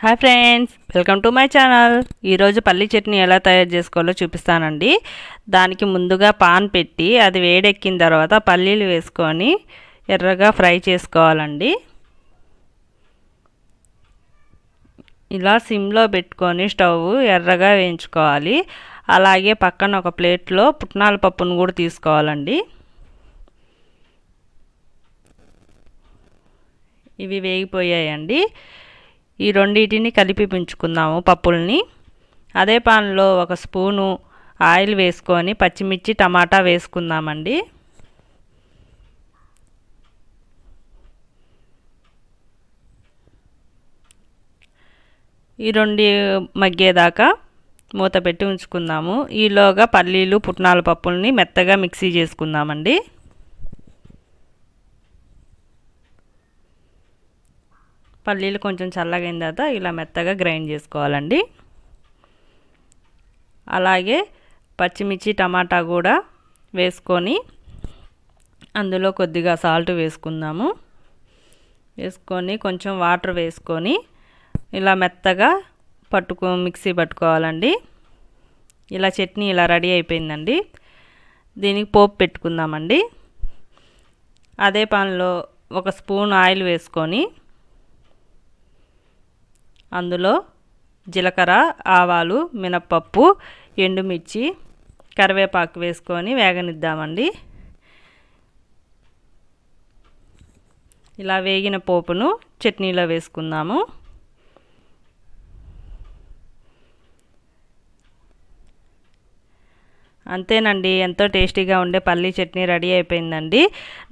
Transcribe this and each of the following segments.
Hi friends, welcome to my channel. ఈరోజు పల్లి చట్నీ ఎలా తయారు చేసుకోవాలో చూపిస్తానండి. దానికి ముందుగా పాన్ పెట్టి అది వేడెక్కిన తర్వాత పల్లీలు వేసుకొని ఎర్రగా ఫ్రై చేసుకోవాలండి. ఇలా సిమ్లో పెట్టుకొని స్టవ్ ఎర్రగా వేయించుకోవాలి. అలాగే పక్కన ఒక ప్లేట్లో పుట్నాల పప్పును కూడా తీసుకోవాలండి. ఇవి వేగిపోయాయండి. ఈ రెండింటిని కలిపి పుంచుకుందాము పప్పుల్ని. అదే పాన్లో ఒక స్పూను ఆయిల్ వేసుకొని పచ్చిమిర్చి టమాటా వేసుకుందామండి. ఈ రెండు మగ్గేదాకా మూత పెట్టి ఉంచుకుందాము. ఈలోగా పల్లీలు పుట్నాల పప్పుల్ని మెత్తగా మిక్సీ చేసుకుందామండి. పల్లీలు కొంచెం చల్లగైన తర్వాత ఇలా మెత్తగా గ్రైండ్ చేసుకోవాలండి. అలాగే పచ్చిమిర్చి టమాటా కూడా వేసుకొని అందులో కొద్దిగా సాల్ట్ వేసుకుందాము. వేసుకొని కొంచెం వాటర్ వేసుకొని ఇలా మెత్తగా మిక్సీ పట్టుకోవాలండి. ఇలా చట్నీ ఇలా రెడీ అయిపోయిందండి. దీనికి పోపు పెట్టుకుందామండి. అదే పాన్లో ఒక స్పూన్ ఆయిల్ వేసుకొని అందులో జీలకర్ర, ఆవాలు, మినప్పప్పు, ఎండుమిర్చి, కరివేపాకు వేసుకొని వేగనిద్దామండి. ఇలా వేగిన పోపును చట్నీలో వేసుకుందాము. అంతేనండి, ఎంతో టేస్టీగా ఉండే పల్లీ చట్నీ రెడీ అయిపోయిందండి.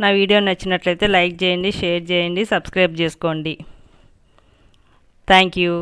నా వీడియో నచ్చినట్లయితే లైక్ చేయండి, షేర్ చేయండి, సబ్స్క్రైబ్ చేసుకోండి. Thank you.